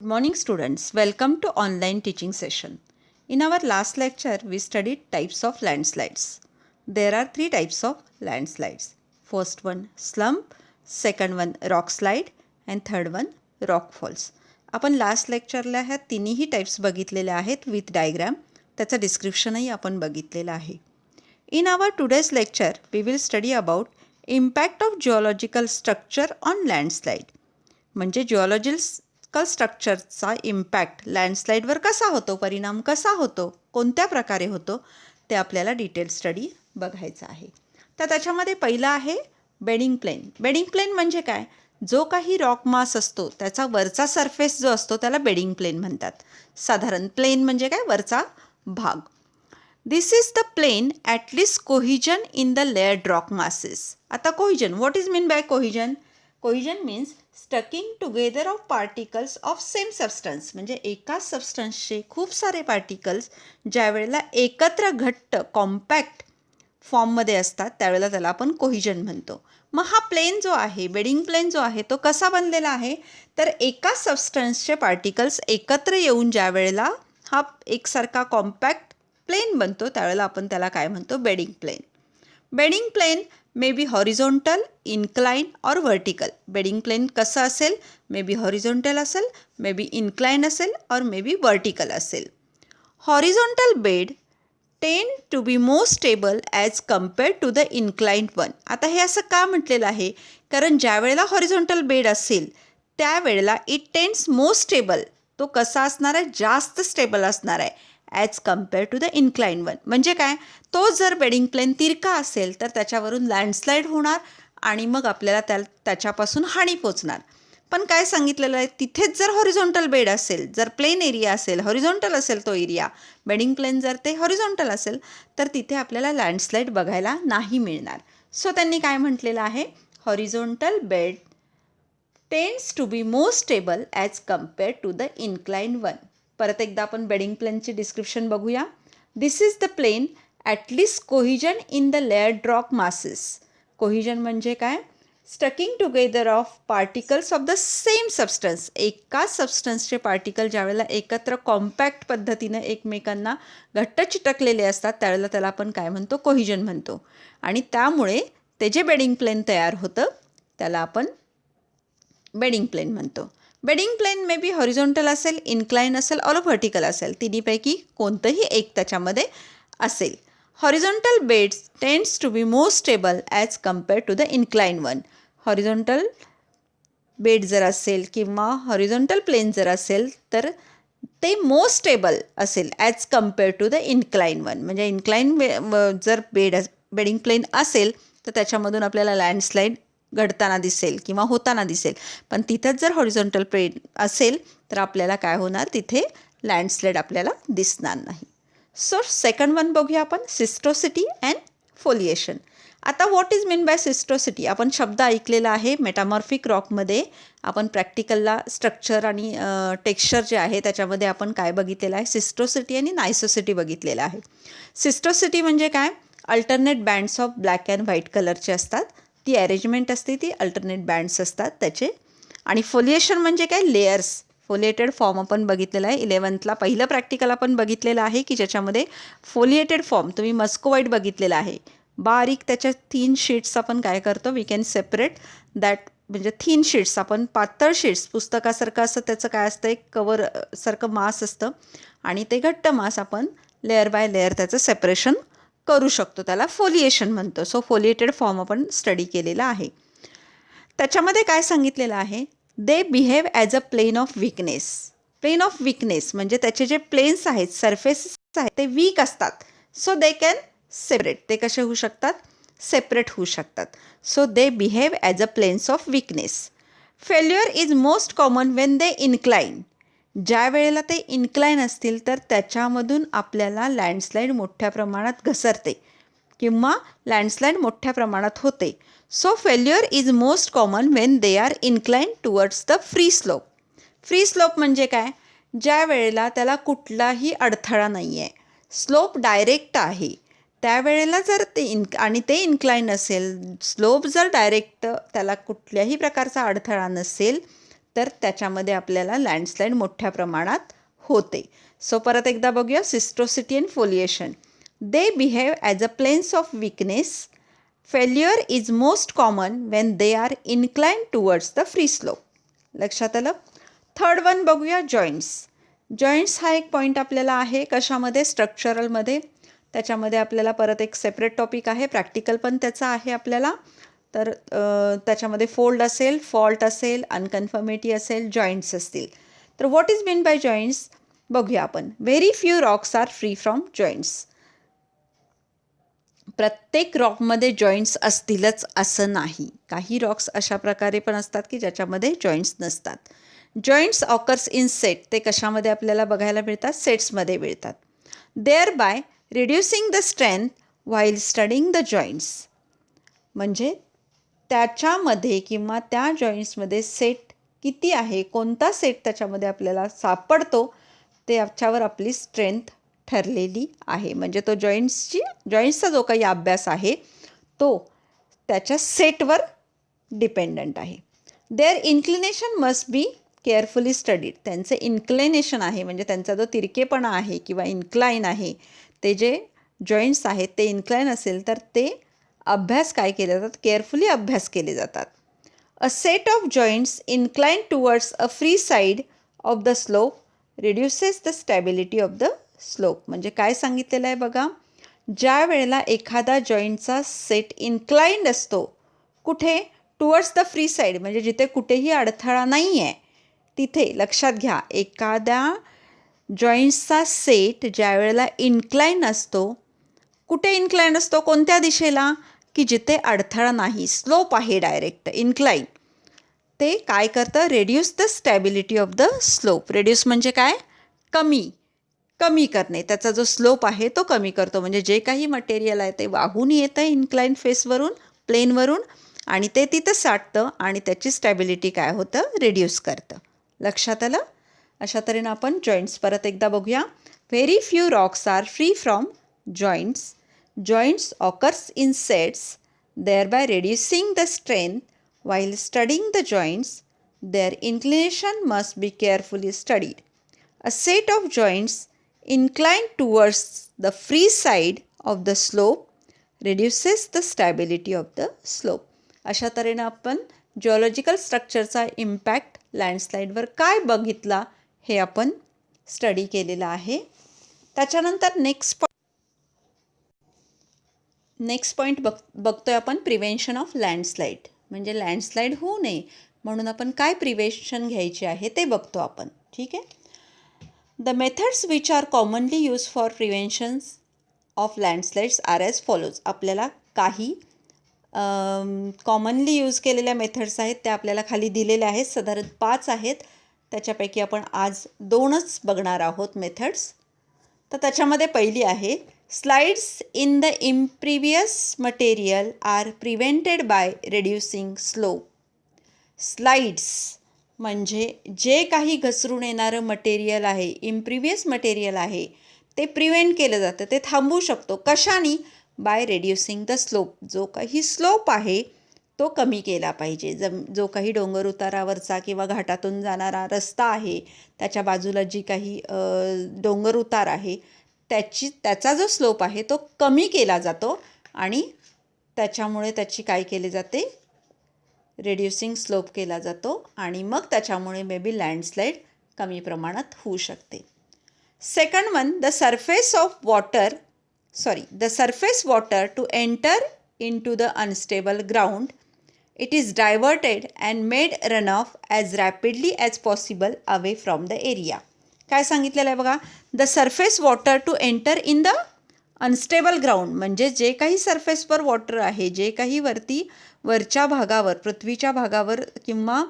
Good morning students, welcome to online teaching session. In our last lecture, we studied types of landslides. There are three types of landslides. First one slump, second one rock slide and third one rock falls. आपण last लेक्चरला ह्या तिन्ही types बघितलेल्या आहेत with diagram. त्याचं डिस्क्रिप्शनही आपण बघितलेलं आहे. In our today's lecture, we will study about impact of geological structure on landslide. म्हणजे जिओलॉजिकल स्ट्रक्चरचा इम्पॅक्ट लँडस्लाईडवर कसा होतो, परिणाम कसा होतो, कोणत्या प्रकारे होतो ते आपल्याला डिटेल स्टडी बघायचं आहे. तर त्याच्यामध्ये पहिलं आहे बेडिंग प्लेन. बेडिंग प्लेन म्हणजे काय? जो काही रॉक मास असतो त्याचा वरचा सरफेस जो असतो त्याला बेडिंग प्लेन म्हणतात. साधारण प्लेन म्हणजे काय? वरचा भाग. This is the plane at least cohesion in the layered rock masses. आता cohesion, what is mean by cohesion? Cohesion means sticking together of particles of same substance. म्हणजे एकाच सबस्टन्सचे खूप सारे पार्टिकल्स ज्या वेळेला एकत्र घट्ट कॉम्पॅक्ट फॉर्ममध्ये असतात त्यावेळेला त्याला आपण कोहिजन म्हणतो. मग हा प्लेन जो आहे, बेडिंग प्लेन जो आहे, तो कसा बनलेला आहे? तर एकाच सबस्टन्सचे पार्टिकल्स एकत्र येऊन ज्या वेळेला हा एकसारखा कॉम्पॅक्ट प्लेन बनतो त्यावेळेला आपण त्याला काय म्हणतो? Bedding plane. Bedding plane may be horizontal, incline और वर्टिकल. बेडिंग प्लेन कसं असेल? मे बी हॉरिझॉन्टल असेल, मे बी इन्क्लाइन असेल और मे बी वर्टिकल असेल. Horizontal bed tend to be more stable as compared to the inclined one. आता हे असं का म्हटलेलं आहे? कारण ज्या वेळेला हॉरिझॉन्टल बेड असेल त्यावेळेला इट टेंड्स मोर स्टेबल. तो कसा असणार आहे? जास्त स्टेबल असणार आहे as compare to the incline one. म्हणजे काय? तो जर बेडिंग प्लेन तिरका असेल तर त्याच्यावरून लँडस्लाईड होणार आणि मग आपल्याला त्याच्यापासून हानी पोचणार. पण काय सांगितलेलं आहे? तिथेच जर हॉरिझॉन्टल बेड असेल, जर प्लेन एरिया असेल, हॉरिझॉन्टल असेल तो एरिया, बेडिंग प्लेन जर ते हॉरिझॉन्टल असेल तर तिथे आपल्याला लँडस्लाईड बघायला नाही मिळणार. सो त्यांनी काय म्हटलेलं आहे? Horizontal bed tends to be more stable as compared to the incline one. परत एकदा आपण बेडिंग प्लेनची डिस्क्रिप्शन बघूया. This is the plane at least cohesion in the layered rock masses. Cohesion म्हणजे काय? Sticking together of particles of the same substance. एकाच सबस्टन्सचे particle ज्यावेळेला एकत्र कॉम्पॅक्ट पद्धतीनं एकमेकांना घट्ट चिटकलेले असतात त्यावेळेला त्याला आपण काय म्हणतो? कोहिजन म्हणतो. आणि त्यामुळे ते जे बेडिंग प्लेन तयार होतं त्याला आपण बेडिंग प्लेन म्हणतो. Bedding plane may be horizontal असेल, इन्क्लाइन असेल और व्हर्टिकल असेल. तिन्हीपैकी कोणतंही एक त्याच्यामध्ये असेल. Horizontal beds tends to be more stable as compare to the incline one. Horizontal bed जर असेल किंवा हॉरिझॉन्टल प्लेन जर असेल तर ते मोर स्टेबल असेल as compare to the incline one. म्हणजे इन्क्लाइन जर बेडिंग प्लेन असेल तर त्याच्यामधून आपल्याला लँडस्लाईड घडताना दिसेल किंवा होताना दिसेल. पण तिथंच जर हॉरिझॉन्टल प्लेन असेल तर आपल्याला काय होणार? तिथे लँडस्लाईड आपल्याला दिसणार नाही. सो सेकंड वन बघूया आपण, सिस्टोसिटी अँड फोलिएशन. आता व्हॉट इज मीन बाय सिस्टोसिटी? आपण शब्द ऐकलेला आहे. मेटामॉर्फिक रॉकमध्ये आपण प्रॅक्टिकलला स्ट्रक्चर आणि टेक्स्चर जे आहे त्याच्यामध्ये आपण काय बघितलेलं आहे? सिस्टोसिटी आणि नायसोसिटी बघितलेलं आहे. सिस्टोसिटी म्हणजे काय? Alternate bands of black and white कलरचे असतात. ती अरेंजमेंट असते, ती अल्टरनेट बँड्स असतात त्याचे. आणि फोलिएशन म्हणजे काय? लेयर्स. फोलिएटेड फॉर्म आपण बघितलेला आहे 11thला. पहिलं प्रॅक्टिकल आपण बघितलेलं आहे की ज्याच्यामध्ये फोलिएटेड फॉर्म तुम्ही मस्कोवाईट बघितलेला आहे. बारीक त्याच्या थिन शीट्स आपण काय करतो? We can separate that. म्हणजे थिन शीट्स, आपण पातळ शीट्स, पुस्तकासारखं असं त्याचं काय असतं? एक कवर सारखं मास असतं आणि ते घट्ट मास आपण लेअर बाय लेअर त्याचं सेपरेशन करू शकतो. त्याला फोलिएशन म्हणतो. सो फोलिएटेड फॉर्म आपण स्टडी केलेला आहे. त्याच्यामध्ये काय सांगितलेलं आहे? They behave as a plane of weakness. Plane of weakness म्हणजे त्याचे जे प्लेन्स आहेत, सरफेसेस आहेत ते वीक असतात. So they can separate. ते कसे होऊ शकतात? सेपरेट होऊ शकतात. So they behave as a planes of weakness. Failure is most common when they incline. ज्या वेळेला ते इन्क्लाइन असतील तर त्याच्यामधून आपल्याला लँडस्लाईड मोठ्या प्रमाणात घसरते किंवा लँडस्लाईड मोठ्या प्रमाणात होते. So failure is most common when they R incline towards the free slope. Free slope म्हणजे काय? ज्या वेळेला त्याला कुठलाही अडथळा नाही आहे, स्लोप डायरेक्ट आहे, त्यावेळेला जर ते इन्क्लाइन असेल, स्लोप जर डायरेक्ट, त्याला कुठल्याही प्रकारचा अडथळा नसेल तर त्याच्यामध्ये आपल्याला लँडस्लाईड मोठ्या प्रमाणात होते. सो परत एकदा बघूया. Schistosity and foliation. They behave as a planes of weakness. Failure is most common when they are inclined towards the free slope. लक्षात आलं. थर्ड वन बघूया. जॉईंट्स. जॉईंट्स हा एक पॉईंट आपल्याला आहे कशामध्ये, स्ट्रक्चरलमध्ये. त्याच्यामध्ये आपल्याला परत एक सेपरेट टॉपिक आहे, प्रॅक्टिकल पण त्याचा आहे आपल्याला. तर त्याच्यामध्ये फोल्ड असेल, फॉल्ट असेल, अनकन्फर्मिटी असेल, जॉईंट्स असतील. तर what is mean by joints बघूया आपण. Very few rocks are free from joints. प्रत्येक रॉकमध्ये जॉईंट्स असतीलच असं नाही. काही रॉक्स अशा प्रकारे पण असतात की ज्याच्यामध्ये जॉईंट्स नसतात. Joints occurs in set. ते कशामध्ये आपल्याला बघायला मिळतात, सेट्समध्ये मिळतात. Thereby reducing the strength while studying the joints. म्हणजे त्याच्यामध्ये किंवा त्या जॉईंट्समध्ये सेट किती आहे, कोणता सेट त्याच्यामध्ये आपल्याला सापडतो, त्याच्यावर आपली स्ट्रेंथ ठरलेली आहे. म्हणजे तो जॉईंट्सचा जो काही अभ्यास आहे तो त्याच्या सेटवर डिपेंडंट आहे. Their inclination must be carefully studied. त्यांचे इन्क्लिनेशन आहे म्हणजे त्यांचा जो तिरकेपणा आहे किंवा इन्क्लाइन आहे, ते जे जॉईंट्स आहेत ते इन्क्लाइन असेल तर ते अभ्यास काय केले जातात, केअरफुली अभ्यास केले जातात. A set of joints incline towards a free side of the slope reduces the stability of the slope. म्हणजे काय सांगितलेलं आहे बघा. ज्या वेळेला एखादा जॉईंटचा सेट इन्क्लाइंड असतो, कुठे, टुवर्ड्स द फ्री साईड, म्हणजे जिथे कुठेही अडथळा नाही आहे तिथे. लक्षात घ्या, एखाद्या जॉईंट्सचा सेट ज्या वेळेला इन्क्लाइन असतो, कुठे इन्क्लाइन असतो, कोणत्या दिशेला, की जिथे अडथळा नाही, स्लोप आहे डायरेक्ट इन्क्लाइन. ते काय करतं, reduce the stability of the slope. Reduce म्हणजे काय, कमी करणे. त्याचा जो स्लोप आहे तो कमी करतो. म्हणजे जे काही मटेरियल आहे ते वाहून येतं इन्क्लाइन फेसवरून, प्लेनवरून, आणि ते तिथं साठतं आणि त्याची स्टॅबिलिटी काय होतं, रिड्यूस करतं. लक्षात आलं. अशा तऱ्हेनं आपण जॉईंट्स परत एकदा बघूया. Very few rocks are free from joints. Joints occurs in sets, thereby reducing the strength. While studying the joints, their inclination must be carefully studied. A set of joints inclined towards the free side of the slope reduces the stability of the slope. अशा तऱ्हेनं आपण geological स्ट्रक्चरचा impact लँडस्लाईडवर काय बघितला हे आपण study केलेलं आहे. त्याच्यानंतर नेक्स्ट पॉईंट बघतोय आपण, प्रिव्हेन्शन ऑफ लँडस्लाईड. म्हणजे लँडस्लाईड होऊ नये म्हणून आपण काय प्रिव्हेन्शन घ्यायचे आहे ते बघतो आपण. ठीक आहे. The methods which are commonly use for preventions of landslides are as follows. आपल्याला काही कॉमनली यूज केलेल्या मेथड्स आहेत त्या आपल्याला खाली दिलेल्या आहेत. साधारण 5 आहेत. त्याच्यापैकी आपण आज 2च बघणार आहोत मेथड्स. तर त्याच्यामध्ये पहिली आहे, slides in the impervious material are prevented by reducing slope. Slides म्हणजे जे काही घसरून येणारं मटेरियल आहे, इम्प्रिव्हियस मटेरियल आहे, ते प्रिव्हेंट केलं जातं, ते थांबवू शकतो. कशाने, बाय रिड्युसिंग द स्लोप. जो काही स्लोप आहे तो कमी केला पाहिजे. जो काही डोंगर उतारावरचा किंवा घाटातून जाणारा रस्ता आहे, त्याच्या बाजूला जी काही डोंगर उतार आहे, त्याचा जो स्लोप आहे तो कमी केला जातो आणि त्याच्यामुळे त्याची काय केली जाते, रिड्युसिंग स्लोप केला जातो आणि मग त्याच्यामुळे मे बी लँडस्लाईड कमी प्रमाणात होऊ शकते. Second one, the surface water to enter into the unstable ground. It is diverted and made run off as rapidly as possible away from the area. काय सांगितलेलं आहे बघा. The surface water to enter in the unstable ground. म्हणजे जे काही सरफेसवर water आहे, जे काही वरच्या भागावर, पृथ्वीच्या भागावर किंवा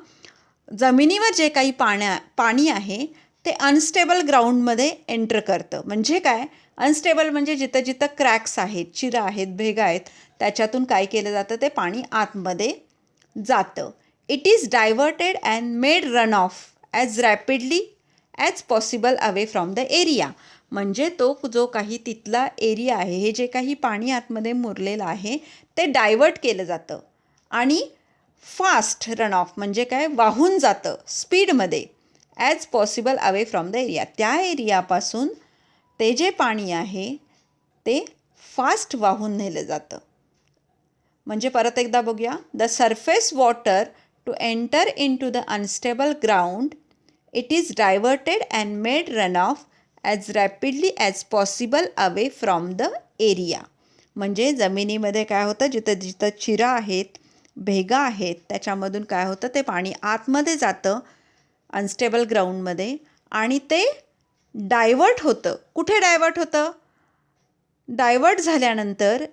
जमिनीवर जे काही पाणी आहे ते अनस्टेबल ग्राउंडमध्ये एंटर करतं. म्हणजे काय, अनस्टेबल म्हणजे जिथं जिथं क्रॅक्स आहेत, चिरा आहेत, भेगा आहेत, त्याच्यातून काय केलं जातं, ते पाणी आतमध्ये जातं. It is diverted and made run off as rapidly as possible away from the area. म्हणजे तो जो काही तिथला एरिया आहे, हे जे काही पाणी आतमध्ये मुरलेलं आहे ते डायव्हर्ट केलं जातं आणि फास्ट रन ऑफ म्हणजे काय, वाहून जातं स्पीडमध्ये, as possible away from the area, त्या एरियापासून ते जे पाणी आहे ते फास्ट वाहून नेलं जातं. म्हणजे परत एकदा बघूया. The surface water to enter into the unstable ground, it is diverted and made run off as rapidly as possible away from the area. म्हणजे जमिनीमध्ये काय होतं, जिथं जिथं चिरा आहेत, भेगा आहेत, त्याच्यामधून काय होतं, ते पाणी आतमध्ये जातं अनस्टेबल ग्राउंडमध्ये आणि ते डायव्हर्ट होतं. कुठे डायव्हर्ट होतं? डायव्हर्ट झाल्यानंतर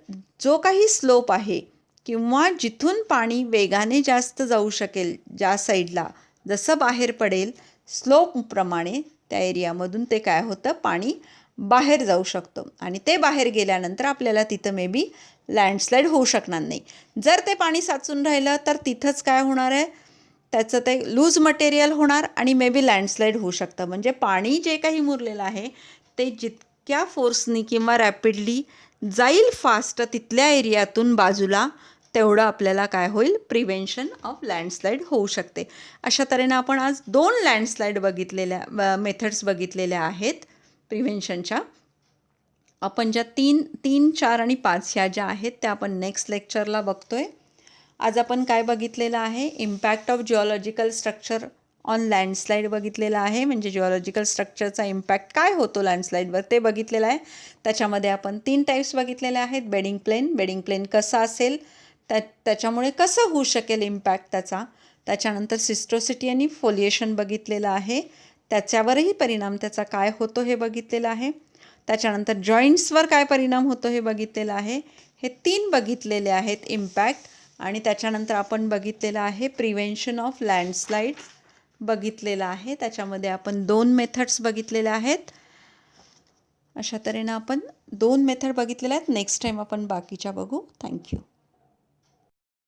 जो काही स्लोप आहे किंवा जिथून पाणी वेगाने जास्त जाऊ शकेल, ज्या साईडला जसं बाहेर पडेल स्लोपप्रमाणे, त्या एरियामधून ते काय होतं, पाणी बाहेर जाऊ शकतं आणि ते बाहेर गेल्यानंतर आपल्याला तिथं मे बी लँडस्लाईड होऊ शकणार नाही. जर ते पाणी साचून राहिलं तर तिथंच काय होणार आहे, त्याचं ते लूज मटेरियल होणार आणि मे बी लँडस्लाईड होऊ शकतं. म्हणजे पाणी जे काही मुरलेलं आहे ते जितक्या फोर्सनी किंवा रॅपिडली जाईल फास्ट तिथल्या एरियातून बाजूला, तेवढं आपल्याला काय होईल, प्रिव्हेन्शन ऑफ लँडस्लाईड होऊ शकते. अशा तऱ्हेनं आपण आज 2 लँडस्लाईड बघितलेल्या मेथड्स बघितलेल्या आहेत प्रिव्हेन्शनच्या. आपण ज्या 3, 4 आणि 5 ह्या ज्या आहेत त्या आपण नेक्स्ट लेक्चरला बघतोय. आज आपण काय बघितलेलं आहे, impact of geological structure on landslide बघितलेलं आहे. म्हणजे जिओलॉजिकल स्ट्रक्चरचा इम्पॅक्ट काय होतो लँडस्लाईडवर ते बघितलेलं आहे. त्याच्यामध्ये आपण 3 टाईप्स बघितलेले आहेत. बेडिंग प्लेन कसं असेल, त्याच्यामुळे कसं होऊ शकेल इम्पॅक्ट त्याचा. त्याच्यानंतर सिस्टोसिटी आणि फोलिएशन बघितलेलं आहे, त्याच्यावरही परिणाम त्याचा काय होतो हे बघितलेलं आहे. त्याच्यानंतर जॉईंट्सवर काय परिणाम होतो हे बघितलेलं आहे. हे 3 बघितलेले आहेत इम्पॅक्ट. आणि त्याच्यानंतर आपण बघितलेलं आहे प्रिव्हेन्शन ऑफ लँडस्लाईड बघितलेलं आहे. त्याच्यामध्ये आपण 2 मेथड्स बघितलेल्या आहेत. अशा तऱ्हेनं आपण 2 मेथड बघितलेल्या आहेत. नेक्स्ट टाईम आपण बाकीच्या बघू. थँक्यू.